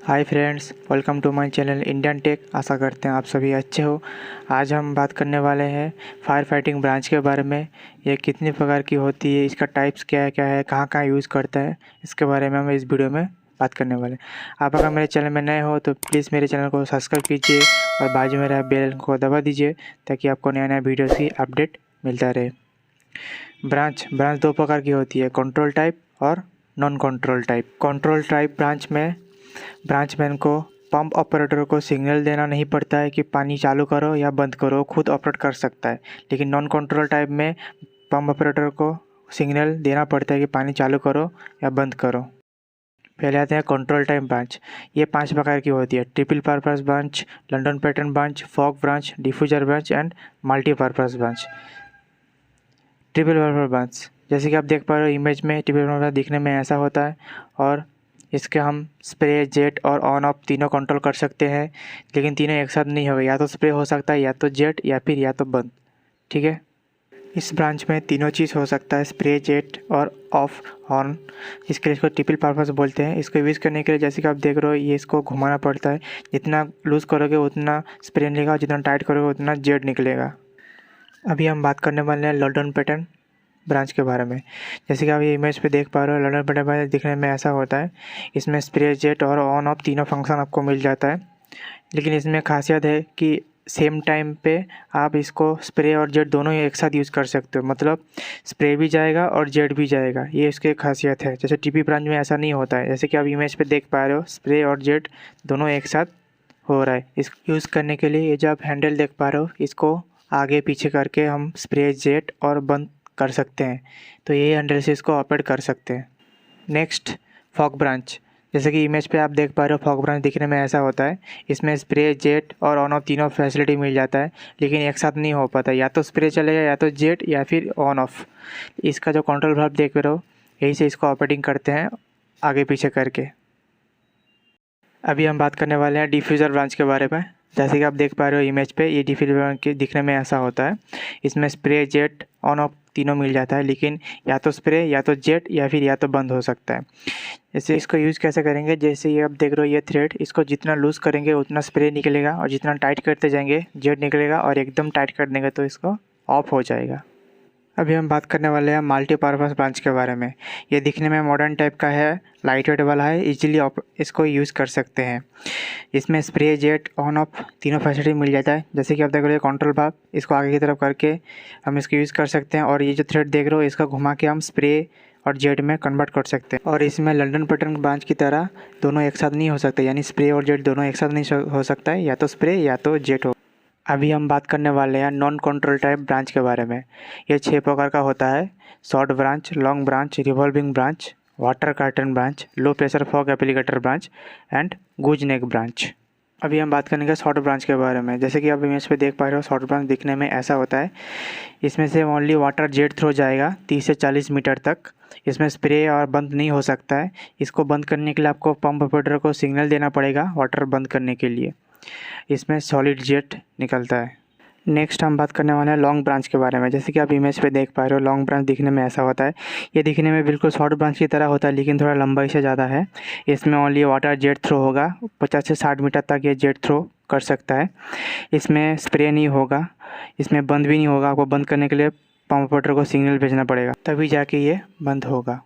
Hi friends, welcome to my channel Indian tech. आशा करते हैं आप सभी अच्छे हो। आज हम बात करने वाले हैं फायर फाइटिंग ब्रांच के बारे में। ये कितने प्रकार की होती है, इसका टाइप्स क्या है, कहाँ कहाँ यूज़ करता है, इसके बारे में हम इस वीडियो में बात करने वाले हैं। आप अगर मेरे चैनल में नए हो तो प्लीज़ मेरे चैनल को सब्सक्राइब कीजिए और बाजू में रहा बेल को दबा दीजिए ताकि आपको नया नया वीडियोज़ की अपडेट मिलता रहे। ब्रांच दो प्रकार की होती है, कंट्रोल टाइप और non control type. Control type branch में ब्रांचमैन को पंप ऑपरेटर को सिग्नल देना नहीं पड़ता है कि पानी चालू करो या बंद करो, खुद ऑपरेट कर सकता है। लेकिन नॉन कंट्रोल टाइप में पंप ऑपरेटर को सिग्नल देना पड़ता है कि पानी चालू करो या बंद करो। पहले आते हैं कंट्रोल टाइप ब्रांच। ये 5 प्रकार की होती है: triple purpose branch, London pattern branch, fog branch, diffuser branch and multipurpose branch. Triple purpose branch, जैसे कि आप देख पा रहे हो इमेज में, ट्रिपल पर्पस दिखने में ऐसा होता है और इसके हम स्प्रे, जेट और ऑन ऑफ तीनों कंट्रोल कर सकते हैं। लेकिन तीनों एक साथ नहीं होगा, या तो स्प्रे हो सकता है, या तो जेट, या तो बंद। ठीक है, इस ब्रांच में तीनों चीज़ हो सकता है, स्प्रे, जेट और ऑफ ऑन। इसके लिए इसको ट्रिपल पर्पस बोलते हैं। इसको यूज़ करने के लिए जैसे कि आप देख रहे हो, ये इसको घुमाना पड़ता है। जितना लूज़ करोगे उतना स्प्रे निकलेगा और जितना टाइट करोगे उतना जेट निकलेगा। अभी हम बात करने वाले हैं लंडन पैटर्न ब्रांच के बारे में। जैसे कि आप ये इमेज पे देख पा रहे हो, लंडन पैटर्न ब्रांच दिखने में ऐसा होता है। इसमें स्प्रे, जेट और ऑन ऑफ तीनों फंक्शन आपको मिल जाता है। लेकिन इसमें खासियत है कि सेम टाइम पे आप इसको स्प्रे और जेट दोनों ही एक साथ यूज़ कर सकते हो। मतलब स्प्रे भी जाएगा और जेट भी जाएगा, ये इसकी खासियत है। जैसे टीपी ब्रांच में ऐसा नहीं होता है। जैसे कि आप इमेज पे देख पा रहे हो, स्प्रे और जेट दोनों एक साथ हो रहा है। इस यूज़ करने के लिए ये जो आप हैंडल देख पा रहे हो, इसको आगे पीछे करके हम स्प्रे, जेट और बंद कर सकते हैं। तो ये हैंडल से इसको ऑपरेट कर सकते हैं। Next, fog branch. जैसे कि इमेज पे आप देख पा रहे हो, फॉग ब्रांच दिखने में ऐसा होता है। इसमें स्प्रे, जेट और ऑन ऑफ तीनों फैसिलिटी मिल जाता है, लेकिन एक साथ नहीं हो पाता। या तो स्प्रे चलेगा, या तो जेट, या फिर ऑन ऑफ। इसका जो कंट्रोल भाग देख रहे हो, यही से इसको ऑपरेटिंग करते हैं आगे पीछे करके। अभी हम बात करने वाले हैं डिफ्यूज़र ब्रांच के बारे में। जैसे कि आप देख पा रहे हो इमेज पे, ये डिफ्यूज़र ब्रांच के दिखने में ऐसा होता है। इसमें स्प्रे, जेट, ऑन ऑफ तीनों मिल जाता है, लेकिन या तो स्प्रे, या तो जेट, या तो बंद हो सकता है। जैसे इसको यूज़ कैसे करेंगे, जैसे ये आप देख रहे हो, ये थ्रेड, इसको जितना लूज़ करेंगे उतना स्प्रे निकलेगा और जितना टाइट करते जाएंगे जेट निकलेगा, और एकदम टाइट कर देंगे तो इसको ऑफ हो जाएगा। अभी हम बात करने वाले हैं मल्टीपर्पस ब्रांच के बारे में। ये दिखने में मॉडर्न टाइप का है, लाइट वेट वाला है, इजीली आप इसको यूज़ कर सकते हैं। इसमें स्प्रे, जेट, ऑन ऑफ तीनों फैसिलिटी मिल जाता है। जैसे कि आप देख रहे हो कंट्रोल भाग, इसको आगे की तरफ करके हम इसको यूज़ कर सकते हैं। और ये जो थ्रेड देख रहे हो, इसका घुमा के हम स्प्रे और जेट में कन्वर्ट कर सकते हैं। और इसमें लंडन पैटर्न ब्रांच की तरह दोनों एक साथ नहीं हो सकते, यानी स्प्रे और जेट दोनों एक साथ नहीं हो सकता है, या तो स्प्रे या तो जेट हो। अभी हम बात करने वाले हैं नॉन कंट्रोल टाइप ब्रांच के बारे में। ये 6 प्रकार का होता है: short branch, long branch, revolving branch, water curtain branch, low pressure fog applicator branch and गुज नेक ब्रांच। अभी हम बात करेंगे शॉर्ट ब्रांच के बारे में। जैसे कि आप इमेज पे देख पा रहे हो, शॉर्ट ब्रांच दिखने में ऐसा होता है। इसमें से ओनली वाटर जेट थ्रो जाएगा 30 से 40 मीटर तक। इसमें स्प्रे और बंद नहीं हो सकता है। इसको बंद करने के लिए आपको पंप ऑपरेटर को सिग्नल देना पड़ेगा वाटर बंद करने के लिए। इसमें सॉलिड जेट निकलता है। नेक्स्ट हम बात करने वाले हैं लॉन्ग ब्रांच के बारे में। जैसे कि आप इमेज पे देख पा रहे हो, लॉन्ग ब्रांच दिखने में ऐसा होता है। ये दिखने में बिल्कुल शॉर्ट ब्रांच की तरह होता है, लेकिन थोड़ा लंबाई से ज़्यादा है। इसमें ओनली वाटर जेट थ्रो होगा, 50 से 60 मीटर तक ये जेट थ्रो कर सकता है। इसमें स्प्रे नहीं होगा, इसमें बंद भी नहीं होगा। आपको बंद करने के लिए पंप ऑपरेटर को सिग्नल भेजना पड़ेगा, तभी जाके ये बंद होगा।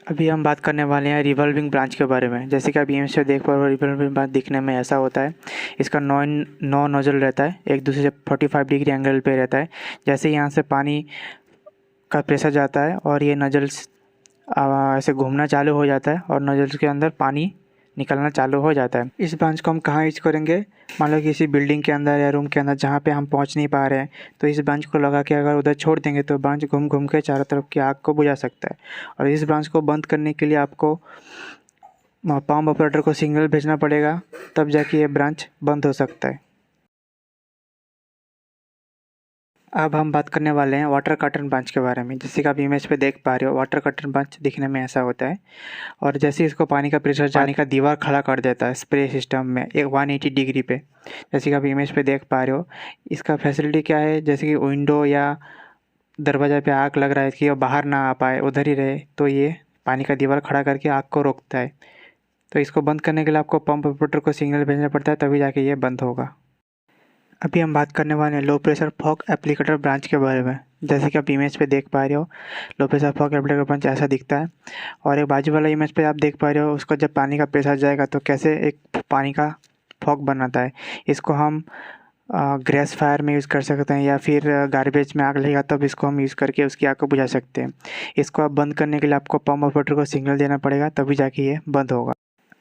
अभी हम बात करने वाले हैं रिवॉल्विंग ब्रांच के बारे में। जैसे कि आप इमेज से देख पा रहे हो, रिवॉल्विंग ब्रांच दिखने में ऐसा होता है। इसका नौ नोजल रहता है, एक दूसरे से 45 डिग्री एंगल पे रहता है। जैसे यहाँ से पानी का प्रेशर जाता है और ये नजल्स ऐसे घूमना चालू हो जाता है और नजल्स के अंदर पानी निकलना चालू हो जाता है। इस ब्रांच को हम कहाँ यूज करेंगे, मान लो किसी बिल्डिंग के अंदर या रूम के अंदर जहाँ पे हम पहुँच नहीं पा रहे हैं, तो इस ब्रांच को लगा के अगर उधर छोड़ देंगे तो ब्रांच घूम घूम के चारों तरफ की आग को बुझा सकता है। और इस ब्रांच को बंद करने के लिए आपको पंप ऑपरेटर को सिग्नल भेजना पड़ेगा, तब जाके ये ब्रांच बंद हो सकता है। अब हम बात करने वाले हैं वाटर कर्टन ब्रांच के बारे में। जैसे कि आप इमेज पे देख पा रहे हो, वाटर कर्टन ब्रांच दिखने में ऐसा होता है। और जैसे इसको पानी का प्रेशर, पानी का दीवार खड़ा कर देता है स्प्रे सिस्टम में एक 180 डिग्री पे। जैसे कि आप इमेज पे देख पा रहे हो, इसका फैसिलिटी क्या है, जैसे कि विंडो या दरवाज़ा पे आग लग रहा है कि वो बाहर ना आ पाए, उधर ही रहे, तो ये पानी का दीवार खड़ा करके आग को रोकता है। तो इसको बंद करने के लिए आपको पंप ऑपरेटर को सिग्नल भेजना पड़ता है, तभी जाके ये बंद होगा। अभी हम बात करने वाले हैं low pressure fog applicator branch के बारे में। जैसे कि आप इमेज पे देख पा रहे हो, low pressure fog applicator branch ऐसा दिखता है। और एक बाजू वाला इमेज पे आप देख पा रहे हो, उसको जब पानी का प्रेशर जाएगा तो कैसे एक पानी का फॉग बनाता है। इसको हम गैस फायर में यूज़ कर सकते हैं, या फिर गार्बेज में आग लगेगा तब इसको हम यूज़ करके उसकी आग को बुझा सकते हैं। इसको आप बंद करने के लिए आपको पंप ऑपरेटर को सिग्नल देना पड़ेगा, तभी जाके ये बंद होगा।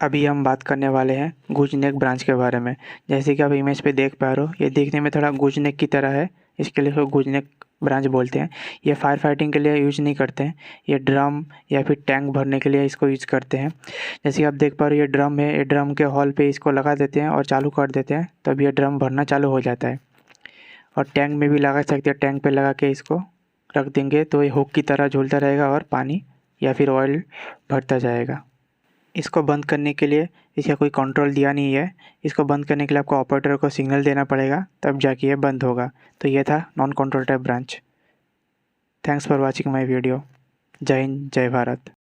अभी हम बात करने वाले हैं गूजनेक ब्रांच के बारे में। जैसे कि आप इमेज पे देख पा रहे हो, ये देखने में थोड़ा गूजनेक की तरह है, इसके लिए इसको गूजनेक ब्रांच बोलते हैं। ये फायर फाइटिंग के लिए यूज नहीं करते हैं, ये ड्रम या फिर टैंक भरने के लिए इसको यूज करते हैं। जैसे कि आप देख पा रहे हो, ये ड्रम है, ये ड्रम के हॉल पे इसको लगा देते हैं और चालू कर देते हैं, तब ये ड्रम भरना चालू हो जाता है। और टैंक में भी लगा सकते हैं, टैंक पे लगा के इसको रख देंगे तो ये हुक की तरह झूलता रहेगा और पानी या फिर ऑयल भरता जाएगा। इसको बंद करने के लिए इसका कोई कंट्रोल दिया नहीं है। इसको बंद करने के लिए आपको ऑपरेटर को सिग्नल देना पड़ेगा, तब जाके ये बंद होगा। तो ये था non control type branch. Thanks for watching my video. जय हिंद, जय भारत।